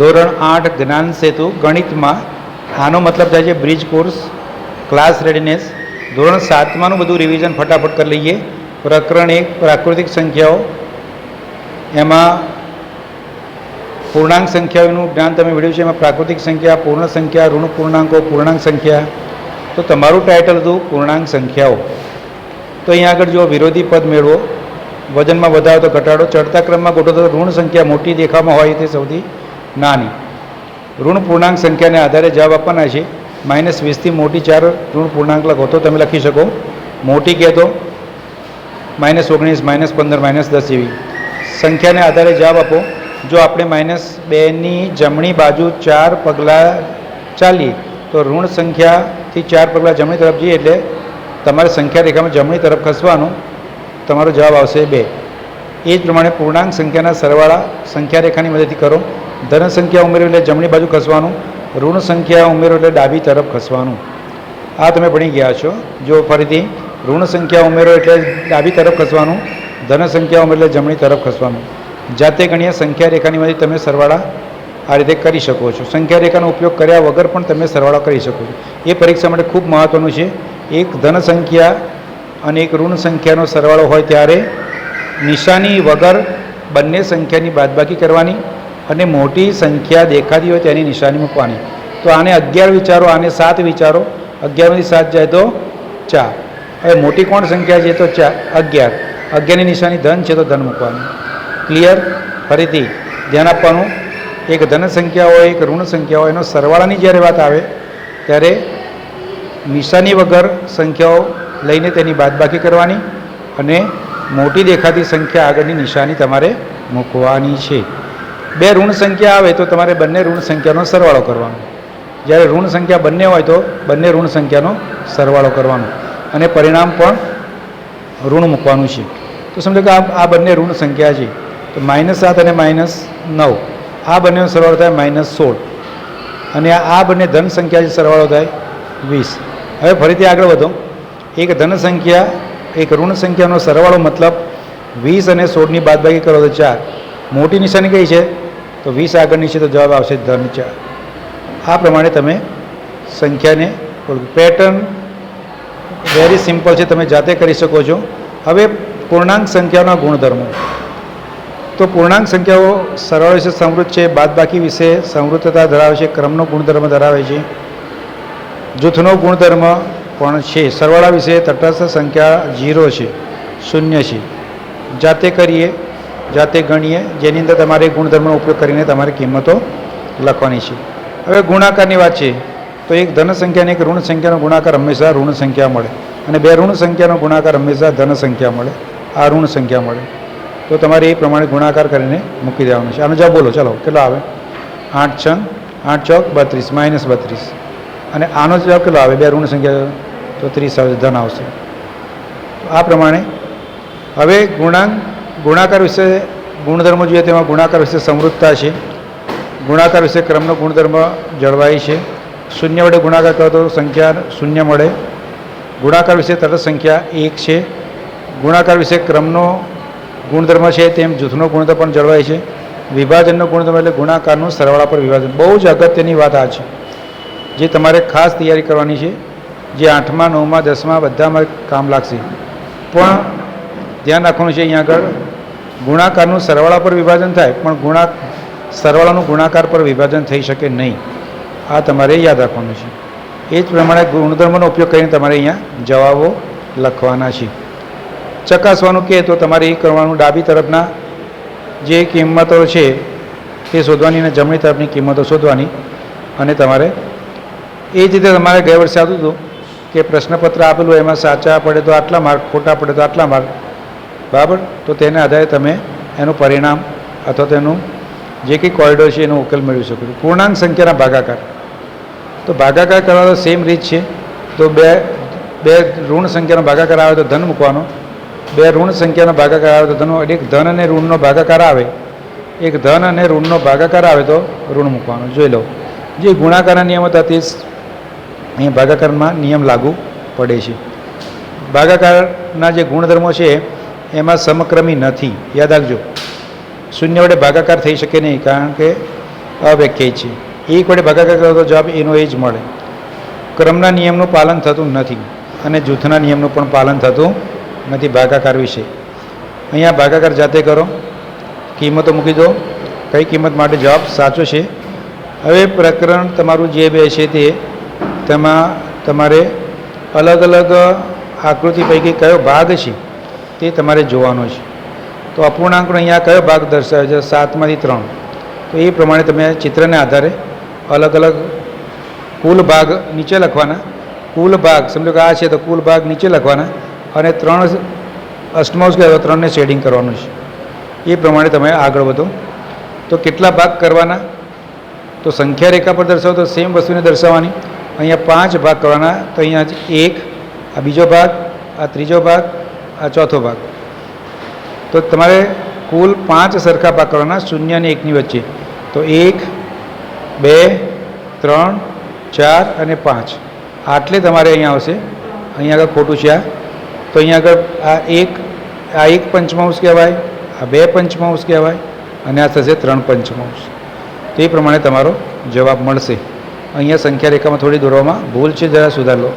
ધોરણ 8 જ્ઞાન સેતુ ગણિતમાં આનો મતલબ થાય છે બ્રિજ કોર્સ, ક્લાસ રેડીનેસ. ધોરણ 7માનું બધું રિવિઝન ફટાફટ કરી લઈએ. પ્રકરણ 1 પ્રાકૃતિક સંખ્યાઓ, એમાં પૂર્ણાંક સંખ્યાઓનું જ્ઞાન તમે મેળવ્યું છે. એમાં પ્રાકૃતિક સંખ્યા, પૂર્ણ સંખ્યા, ઋણ પૂર્ણાંકો, પૂર્ણાંક સંખ્યા. તો તમારું ટાઇટલ હતું પૂર્ણાંક સંખ્યાઓ. તો અહીંયા આગળ જો વિરોધી પદ મેળવો, વજનમાં વધારો તો ઘટાડો, ચડતા ક્રમમાં ગોઠવો તો ઋણ સંખ્યા મોટી દેખાવમાં હોય તે સૌથી નાની. ઋણ પૂર્ણાંક સંખ્યાને આધારે જવાબ આપવાના છે. -20થી મોટી 4 ઋણ પૂર્ણાંક લખો તો તમે લખી શકો. મોટી કહેતો -19, -15, -10 જેવી સંખ્યાને આધારે જવાબ આપો. જો આપણે -2ની જમણી બાજુ 4 પગલાં ચાલીએ તો ઋણ સંખ્યાથી 4 પગલાં જમણી તરફ જઈએ એટલે તમારે સંખ્યા રેખામાં જમણી તરફ ખસવાનું, તમારો જવાબ આવશે 2. એ જ પ્રમાણે પૂર્ણાંક સંખ્યાના સરવાળા સંખ્યા રેખાની મદદથી કરો. ધન સંખ્યા ઉમેરો એટલે જમણી બાજુ ખસવાનું, ઋણ સંખ્યા ઉમેરો એટલે ડાબી તરફ ખસવાનું. આ તમે ભણી ગયા છો. જો ફરીથી ઋણ સંખ્યા ઉમેરો એટલે ડાબી તરફ ખસવાનું, ધન સંખ્યા ઉમેરો એટલે જમણી તરફ ખસવાનું. જાતે ગણીય સંખ્યા રેખાની મદદથી તમે સરવાળા આ રીતે કરી શકો છો. સંખ્યા રેખાનો ઉપયોગ કર્યા વગર પણ તમે સરવાળો કરી શકો છો. એ પરીક્ષા માટે ખૂબ મહત્ત્વનું છે. એક ધન સંખ્યા અને એક ઋણ સંખ્યાનો સરવાળો હોય ત્યારે નિશાની વગર બંને સંખ્યાની બાદબાકી કરવાની અને મોટી સંખ્યા દેખાતી હોય તેની નિશાની મૂકવાની. તો આને 11 વિચારો, આને 7 વિચારો. 11માંથી 7 જાય તો 4. હવે મોટી કોણ સંખ્યા છે તો 11. 11ની નિશાની ધન છે તો ધન મૂકવાનું. ક્લિયર? ફરીથી ધ્યાન આપવાનું. એક ધન સંખ્યા હોય, એક ઋણ સંખ્યા હોય, એનો સરવાળાની જ્યારે વાત આવે ત્યારે નિશાની વગર સંખ્યાઓ લઈને તેની બાદબાકી કરવાની અને મોટી દેખાતી સંખ્યા આગળની નિશાની તમારે મૂકવાની છે. 2 ઋણ સંખ્યા આવે તો તમારે બંને ઋણ સંખ્યાનો સરવાળો કરવાનો. જ્યારે ઋણ સંખ્યા બંને હોય તો બંને ઋણ સંખ્યાનો સરવાળો કરવાનો અને પરિણામ પણ ઋણ મૂકવાનું છે. તો સમજો કે આ બંને ઋણ સંખ્યા છે તો -7 અને -9 આ બંનેનો સરવાળો થાય -16 અને આ બંને ધન સંખ્યા છે, સરવાળો થાય 20. હવે ફરીથી આગળ વધો. એક ધન સંખ્યા, એક ઋણ સંખ્યાનો સરવાળો મતલબ 20 અને 16ની બાદબાકી કરો તો 4. મોટી નિશાની કઈ છે તો 20 આગળની છે તો જવાબ આવશે ધન 4. આ પ્રમાણે તમે સંખ્યાને પેટર્ન વેરી સિમ્પલ છે, તમે જાતે કરી શકો છો. હવે પૂર્ણાંક સંખ્યાઓના ગુણધર્મો. તો પૂર્ણાંક સંખ્યાઓ સરળ વિશે સમૃદ્ધ છે, બાદબાકી વિશે સમૃદ્ધતા ધરાવે છે, ક્રમનો ગુણધર્મ ધરાવે છે, જૂથનો ગુણધર્મ પણ છે. સરવાળા વિશે તટસ્થ સંખ્યા 0 છે, 0 છે. જાતે કરીએ, જાતે ગણીએ, જેની અંદર તમારે ગુણધર્મનો ઉપયોગ કરીને તમારે કિંમતો લખવાની છે. હવે ગુણાકારની વાત છે તો એક ધન સંખ્યા અને એક ઋણ સંખ્યાનો ગુણાકાર હંમેશા ઋણ સંખ્યા મળે અને 2 ઋણ સંખ્યાનો ગુણાકાર હંમેશા ધન સંખ્યા મળે, આ ઋણ સંખ્યા મળે. તો તમારે એ પ્રમાણે ગુણાકાર કરીને મૂકી દેવાનું છે. આનો જવાબ બોલો, ચાલો કેટલો આવે? 8 ચોક 32 -32. અને આનો જવાબ કેટલો આવે? 2 ઋણ સંખ્યા તો 30 આવે, ધન આવશે. આ પ્રમાણે હવે ગુણાકાર વિશે ગુણધર્મો જોઈએ. તેમાં ગુણાકાર વિશે સમૃદ્ધતા છે, ગુણાકાર વિશે ક્રમનો ગુણધર્મ જળવાય છે. 0 વડે ગુણાકાર કરો તો સંખ્યા 0 મળે. ગુણાકાર વિશે તટસ્થ સંખ્યા 1 છે. ગુણાકાર વિશે ક્રમનો ગુણધર્મ છે તેમ જૂથનો ગુણધર્મ પણ જળવાય છે. વિભાજનનો ગુણધર્મ એટલે ગુણાકારનું સરવાળા પર વિભાજન. બહુ જ અગત્યની વાત આ છે જે તમારે ખાસ તૈયારી કરવાની છે, જે 8મા 9મા 10મા બધામાં કામ લાગશે. પણ ધ્યાન રાખવાનું છે અહીંયા આગળ ગુણાકારનું સરવાળા પર વિભાજન થાય પણ સરવાળાનું ગુણાકાર પર વિભાજન થઈ શકે નહીં. આ તમારે યાદ રાખવાનું છે. એ જ પ્રમાણે ગુણધર્મનો ઉપયોગ કરીને તમારે અહીંયા જવાબો લખવાના છે. ચકાસવાનું કહે તો તમારે એ કરવાનું, ડાબી તરફના જે કિંમતો છે તે શોધવાની અને જમણી તરફની કિંમતો શોધવાની. અને તમારે એ જ રીતે તમારે ગયા વર્ષે આવતું હતું કે પ્રશ્નપત્ર આપેલું હોય એમાં સાચા પડે તો આટલા માર્ક, ખોટા પડે તો આટલા માર્ક, બરાબર. તો તેના આધારે તમે એનું પરિણામ અથવા તેનું જે કંઈ કોરિડોર છે એનો ઉકેલ મેળવી શકો છો. પૂર્ણાંક સંખ્યાના ભાગાકાર. તો ભાગાકાર કરવા તો સેમ રીત છે. તો બે ઋણ સંખ્યાનો ભાગાકાર આવે તો ધન મૂકવાનો, 2 ઋણ સંખ્યાનો ભાગાકાર આવે તો ધન. એક ધન અને ઋણનો ભાગાકાર આવે, એક ધન અને ઋણનો ભાગાકાર આવે તો ઋણ મૂકવાનો. જોઈ લો, જે ગુણાકારના નિયમ હતા તે અહીં ભાગાકારમાં નિયમ લાગુ પડે છે. ભાગાકારના જે ગુણધર્મો છે એમાં સમક્રમી નથી, યાદ રાખજો. 0 વડે ભાગાકાર થઈ શકે નહીં, કારણ કે અવ્યાખ્યાયિત છે. એક વડે ભાગાકાર કરો તો જવાબ એનો એ જ મળે. ક્રમના નિયમનું પાલન થતું નથી અને જૂથના નિયમનું પણ પાલન થતું નથી ભાગાકાર વિશે. અહીંયા ભાગાકાર જાતે કરો, કિંમતો મૂકી દો, કઈ કિંમત માટે જવાબ સાચો છે. હવે પ્રકરણ તમારું જે બે છે તે તેમાં તમારે અલગ અલગ આકૃતિ પૈકી કયો ભાગ છે તે તમારે જોવાનો છે. તો અપૂર્ણાંકનો અહીંયા કયો ભાગ દર્શાવે છે? 7માંથી 3. તો એ પ્રમાણે તમે ચિત્રને આધારે અલગ અલગ કુલ ભાગ નીચે લખવાના. કુલ ભાગ સમજો કે આ છે તો કુલ ભાગ નીચે લખવાના અને 3 અષ્ટમાંશ કહેવાય 3ને શેડિંગ કરવાનું છે. એ પ્રમાણે તમે આગળ વધો. તો કેટલા ભાગ કરવાના? તો સંખ્યા રેખા પર દર્શાવો તો સેમ વસ્તુને દર્શાવવાની. અહીંયા 5 ભાગ કરવાના. તો અહીંયા 1, આ બીજો ભાગ, આ ત્રીજો ભાગ, આ ચોથો ભાગ. તો તમારે કુલ 5 સરખા ભાગ કરવાના 0 અને 1ની વચ્ચે. તો 1, 2, 3, 4 અને 5 આટલે તમારે અહીંયા આવશે. અહીંયા આગળ ખોટું છે આ. તો અહીંયા આગળ આ 1 પંચમાંશ કહેવાય, આ 2 પંચમાંશ કહેવાય અને આ થશે 3 પંચમાંશ. તો એ પ્રમાણે તમારો જવાબ મળશે. અહીંયા સંખ્યા રેખામાં થોડી દોરવામાં ભૂલ છે, જરા સુધાર લો.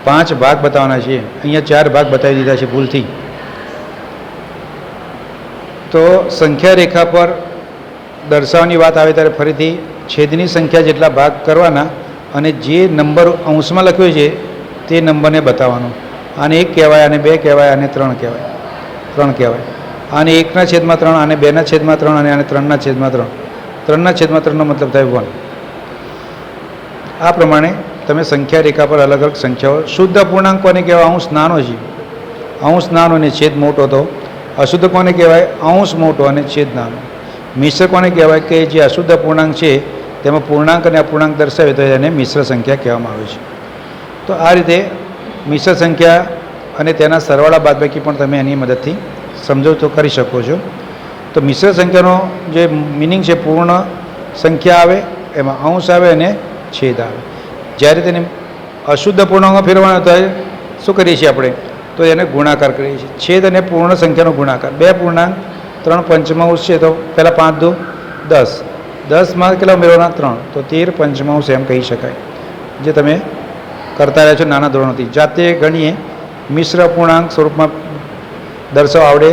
5 ભાગ બતાવવાના છે, અહીંયા 4 ભાગ બતાવી દીધા છે ભૂલથી. તો સંખ્યા રેખા પર દર્શાવવાની વાત આવે ત્યારે ફરીથી છેદની સંખ્યા જેટલા ભાગ કરવાના અને જે નંબર અંશમાં લખ્યો છે તે નંબરને બતાવવાનો. આને 1 કહેવાય, આને 2 કહેવાય, આને 3 કહેવાય, 3 કહેવાય. આને 1/3, આને 2/3 અને આને 3/3. 3/3 નો મતલબ થાય 1. આ પ્રમાણે તમે સંખ્યા રેખા પર અલગ અલગ સંખ્યાઓ. શુદ્ધ અપૂર્ણાંક કોને કહેવાય? અંશ નાનો છે, અંશ નાનો અને છેદ મોટો. તો અશુદ્ધ કોને કહેવાય? અંશ મોટો અને છેદ નાનો. મિશ્ર કોને કહેવાય? કે જે અશુદ્ધ અપૂર્ણાંક છે તેમાં પૂર્ણાંક અને અપૂર્ણાંક દર્શાવે તો એને મિશ્ર સંખ્યા કહેવામાં આવે છે. તો આ રીતે મિશ્ર સંખ્યા અને તેના સરવાળા બાદબાકી પણ તમે એની મદદથી સમજો કરી શકો છો. તો મિશ્ર સંખ્યાનો જે મિનિંગ છે, પૂર્ણ સંખ્યા આવે એમાં અંશ આવે અને છેદ આવે. જ્યારે તેને અશુદ્ધ અપૂર્ણાંકમાં ફેરવવાનો થાય શું કરીએ છીએ આપણે? તો એને ગુણાકાર કરીએ છીએ. છેદ અને પૂર્ણ સંખ્યાનો ગુણાકાર. 2 પૂર્ણાંક 3 પંચમાંશ છે તો પહેલાં 5 × 2 = 10. 10માં કેટલા ઉમેરવાના? 3. તો 13 પંચમાંશ એમ કહી શકાય. જે તમે કરતા રહ્યા છો નાના ધોરણોથી. જાતે ગણીએ. મિશ્ર અપૂર્ણાંક સ્વરૂપમાં દર્શાવ આવડે,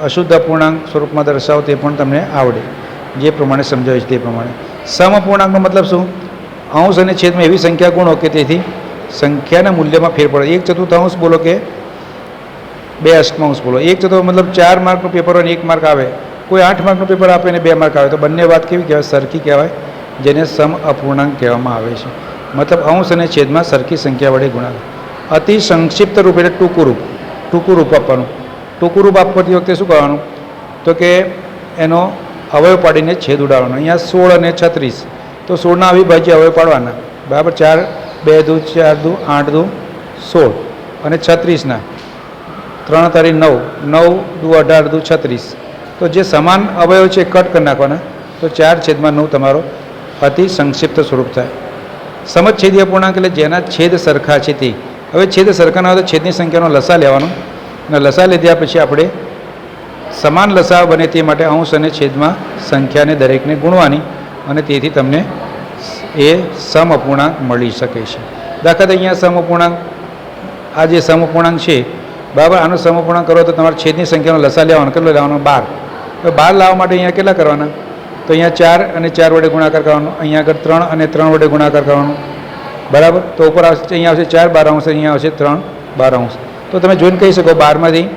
અશુદ્ધ અપૂર્ણાંક સ્વરૂપમાં દર્શાવો તે પણ તમને આવડે. જે પ્રમાણે સમજાવે છે તે પ્રમાણે. સમઅપૂર્ણાંકનો મતલબ શું? અંશ અને છેદમાં એવી સંખ્યા ગુણો કે તેથી સંખ્યાના મૂલ્યમાં ફેર પડે. 1/4 બોલો કે 2 અષ્ટમાંશ બોલો. 1/4 મતલબ 4 માર્કનું પેપર હોય ને 1 માર્ક આવે. કોઈ 8 માર્કનું પેપર આપે ને 2 માર્ક આવે તો બંને વાત કેવી કહેવાય? સરખી કહેવાય, જેને સમ અપૂર્ણાંક કહેવામાં આવે છે. મતલબ અંશ અને છેદમાં સરખી સંખ્યા વડે ગુણાકાર. અતિ સંક્ષિપ્ત રૂપ એટલે ટૂંકું રૂપ. ટૂંકું રૂપ આપવાનું. ટૂંકું રૂપ આપતી વખતે શું કરવાનું? તો કે એનો અવયવ પાડીને છેદ ઉડાડવાનો. અહીંયા 16 અને 36. તો 16ના અવિભાજ્ય અવયવ પાડવાના. બરાબર. 4 2 દુ 4 દુ 8 દુ 16 અને 36ના 3 તારી 9 9 દુ 18 દુ 36. તો જે સમાન અવયવ છે કટ કરી નાખવાના. તો 4/9 તમારો અતિ સંક્ષિપ્ત સ્વરૂપ થાય. સમછેદીય પૂર્ણાંક એટલે જેના છેદ સરખા છે તે. હવે છેદ સરખા ના હોય તો છેદની સંખ્યાનો લસા લેવાનો અને લસા લીધા પછી આપણે સમાન લસા બને તે માટે અંશ અને છેદમાં સંખ્યાને દરેકને ગુણવાની અને તેથી તમને એ સમઅપૂર્ણાંક મળી શકે છે. દાખલા અહીંયા સમઅપૂર્ણાંક, આ જે સમઅપૂર્ણાંક છે બરાબર, આનો સમઅપૂર્ણાંક કરો તો તમારે છેદની સંખ્યાનો લસા લેવાનો. કેટલો લેવાનો? 12. હવે 12 લાવવા માટે અહીંયા કેટલા કરવાના? તો અહીંયા 4 અને 4 વડે ગુણાકાર કરવાનો. અહીંયા આગળ 3 અને 3 વડે ગુણાકાર કરવાનો. બરાબર. તો ઉપર આવશે, અહીંયા આવશે 4 12 અહીંયા આવશે 3 12. તો તમે જોઈને કહી શકો 12માંથી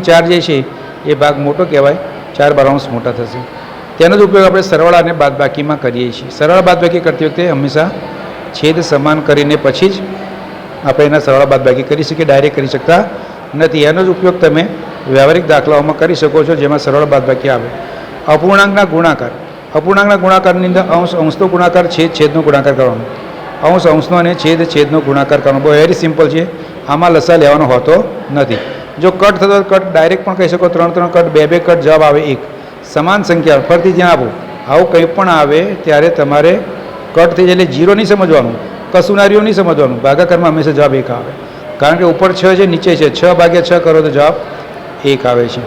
4 જે છે એ ભાગ મોટો કહેવાય, 4 12 મોટા થશે. તેનો જ ઉપયોગ આપણે સરવાળા અને બાદબાકીમાં કરીએ છીએ. સરવાળા બાદબાકી કરતી વખતે હંમેશા છેદ સમાન કરીને પછી જ આપણે એના સરવાળા બાદબાકી કરી શકીએ, ડાયરેક્ટ કરી શકતા નથી. એનો જ ઉપયોગ તમે વ્યવહારિક દાખલાઓમાં કરી શકો છો જેમાં સરવાળા બાદબાકી આવે. અપૂર્ણાંકના ગુણાકાર. અપૂર્ણાંકના ગુણાકારની અંદર અંશ અંશનો ગુણાકાર, છેદ છેદનો ગુણાકાર કરવાનો. અંશ અંશનો અને છેદ છેદનો ગુણાકાર કરવાનો. બહુ વેરી સિમ્પલ છે. આમાં લસા લેવાનો હોતો નથી. જો કટ થતો કટ ડાયરેક્ટ પણ કહી શકો. 3 3 કટ, 2 2 કટ, જવાબ આવે 1. સમાન સંખ્યા ફરતી જ્યાં આપો. આવું કંઈ પણ આવે ત્યારે તમારે કટ થઈ જાય એટલે 0 નહીં સમજવાનું, કસુનારીઓ નહીં સમજવાનું. ભાગાકારમાં હંમેશા જવાબ 1 આવે. કારણ કે ઉપર 6 છે, નીચે છે. 6 ભાગ્યા 6 કરો તો જવાબ 1 આવે છે.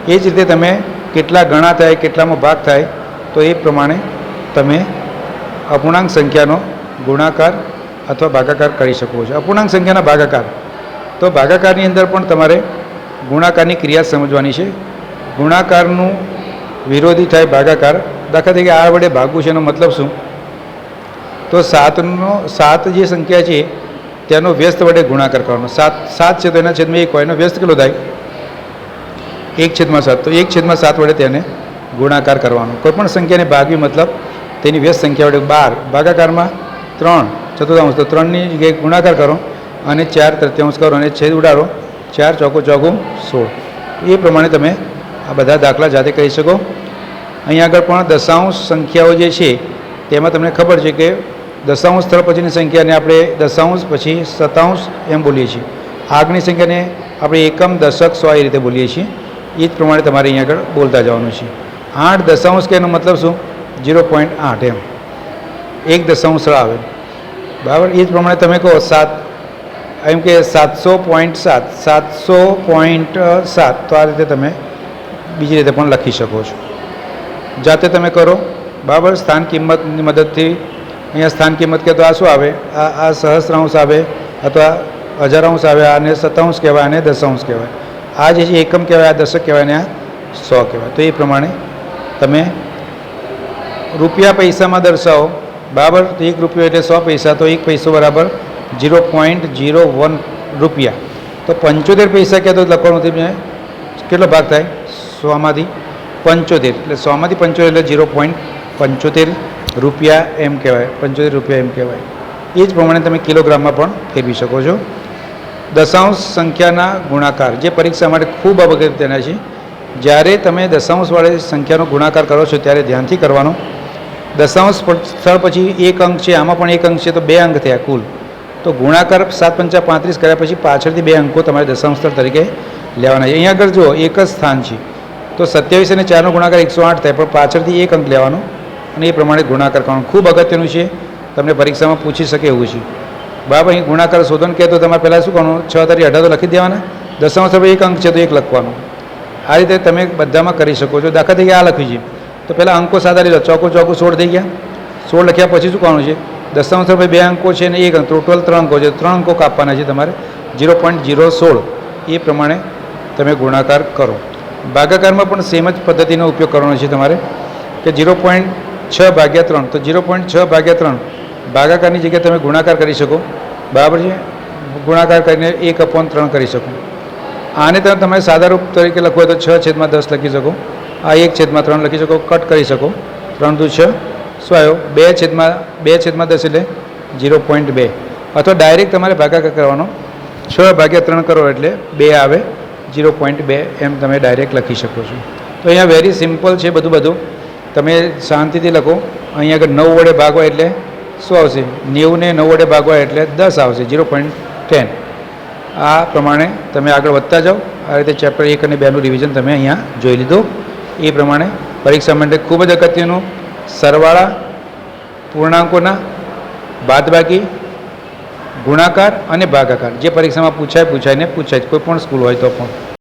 એ જ રીતે તમે કેટલા ગણા થાય, કેટલામાં ભાગ થાય, તો એ પ્રમાણે તમે અપૂર્ણાંક સંખ્યાનો ગુણાકાર અથવા ભાગાકાર કરી શકો છો. અપૂર્ણાંક સંખ્યાના ભાગાકાર, તો ભાગાકારની અંદર પણ તમારે ગુણાકારની ક્રિયા સમજવાની છે. ગુણાકારનું વિરોધી થાય ભાગાકાર. દાખલા તરીકે આ વડે ભાગવું છે એનો મતલબ શું? તો સાત જે સંખ્યા છે તેનો વ્યસ્ત વડે ગુણાકાર કરવાનો. સાત છે તો એના છેદમાં 1 હોય, એનો વ્યસ્ત કેટલો થાય? 1/7. તો 1/7 વડે તેને ગુણાકાર કરવાનો. કોઈપણ સંખ્યાને ભાગવી મતલબ તેની વ્યસ્ત સંખ્યા વડે. 12 ભાગાકારમાં 3/4, તો 3ની જગ્યાએ ગુણાકાર કરો અને 4/3 કરો અને છેદ ઉડાડો. 4 ચોકુ 16. એ પ્રમાણે તમે આ બધા દાખલા જાતે કરી શકો. અહીં આગળ પણ દશાંશ સંખ્યાઓ જે છે તેમાં તમને ખબર છે કે દશાંશ સ્થળ પછીની સંખ્યાને આપણે દશાંશ પછી શતાંશ એમ બોલીએ છીએ. આગની સંખ્યાને આપણે એકમ, દશક, સો એ રીતે બોલીએ છીએ. એ જ પ્રમાણે તમારે અહીં આગળ બોલતા જવાનું છે. 8 દશાંશ કે એનો મતલબ શું? 0.8 એમ, 1 દશાંશ આવે, બરાબર. એ જ પ્રમાણે તમે કહો 7 એમ કે 700.7, 700.7, તો આ રીતે તમે બીજી રીતે પણ લખી શકો છો. જાતે તમે કરો, બરાબર. સ્થાન કિંમતની મદદથી અહીંયા સ્થાન કિંમત કે તો આ શું આવે? આ સહસ્ત્રાંશ આવે અથવા હજારાંશ આવે. આને શતાંશ કહેવાય અને દશાંશ કહેવાય. આ જે છે એકમ કહેવાય, આ દશક કહેવાય અને આ 100 કહેવાય. તો એ પ્રમાણે તમે રૂપિયા પૈસામાં દર્શાવો, બરાબર. તો 1 રૂપિયો એટલે 100 પૈસા, તો 1 પૈસો બરાબર 0.01 રૂપિયા. તો 75 પૈસા કહે તો લખવાનું નથી. કેટલો ભાગ થાય? 100માંથી 75, એટલે 100માંથી 75 એટલે 0.75 રૂપિયા એમ કહેવાય. 75 રૂપિયા એમ કહેવાય. એ જ પ્રમાણે તમે કિલોગ્રામમાં પણ ફેરવી શકો છો. દશાંશ સંખ્યાના ગુણાકાર જે પરીક્ષા માટે ખૂબ અગત્યના છે. જ્યારે તમે દશાંશવાળી સંખ્યાનો ગુણાકાર કરો છો ત્યારે ધ્યાનથી કરવાનો. દશાંશ સ્થળ પછી 1 અંક છે, આમાં પણ 1 અંક છે, તો 2 અંક થયા કુલ. તો ગુણાકાર 7×5 = 35 કર્યા પછી પાછળથી 2 અંકો તમારે દશાંશ સ્થળ તરીકે લેવાના છે. અહીંયા આગળ જો એક જ સ્થાન છે તો 27 અને 4નો ગુણાકાર 108 થાય, પણ પાછળથી 1 અંક લેવાનો અને એ પ્રમાણે ગુણાકાર કરવાનો. ખૂબ અગત્યનું છે, તમને પરીક્ષામાં પૂછી શકે એવું છે, બરાબર. અહીં ગુણાકાર શોધન કહે તો તમારે પહેલાં શું કરવાનું? 6×18 તો લખી દેવાના. દશાંશ સ્થળ 1 અંક છે તો 1 લખવાનું. આ રીતે તમે બધામાં કરી શકો છો. દાખલા તરીકે આ લખ્યું છે તો પહેલાં અંકો સાદા લઈ લો. ચોકું 16 થઈ ગયા. 16 લખ્યા પછી શું કરવાનું છે? દશાંશ સ્થળ 2 અંકો છે અને 1 અંક, ટોટલ 3 અંકો છે. 3 અંકો કાપવાના છે તમારે. 0.016 એ પ્રમાણે તમે ગુણાકાર કરો. ભાગાકારમાં પણ સેમ જ પદ્ધતિનો ઉપયોગ કરવાનો છે તમારે કે 0.6/3. તો 0.6/3 ભાગાકારની જગ્યાએ તમે ગુણાકાર કરી શકો, બરાબર છે. ગુણાકાર કરીને 1/3 કરી શકો. આને તમે સાદા રૂપ તરીકે લખવું હોય તો 6/10 લખી શકો. આ 1/3 લખી શકો, કટ કરી શકો. 3 દુ 6 શું આવ્યો? 2/10 એટલે 0.2. અથવા ડાયરેક્ટ તમારે ભાગાકાર કરવાનો. 6/3 કરો એટલે 2 આવે, 0.2 એમ તમે ડાયરેક્ટ લખી શકો છો. તો અહીંયા વેરી સિમ્પલ છે બધું. તમે શાંતિથી લખો. અહીંયા આગળ 9 વડે ભાગવા એટલે શું આવશે? 90ને 9 વડે ભાગવા એટલે 10 આવશે, 0.10. આ પ્રમાણે તમે આગળ વધતા જાઓ. આ રીતે ચેપ્ટર 1 અને 2નું રિવિઝન તમે અહીંયા જોઈ લીધું. એ પ્રમાણે પરીક્ષા માટે ખૂબ જ અગત્યનું સરવાળા, પૂર્ણાંકોના, બાદબાકી, ગુણાકાર અને ભાગાકાર જે પરીક્ષામાં પૂછાય કોઈ પણ સ્કૂલ હોય તો પણ.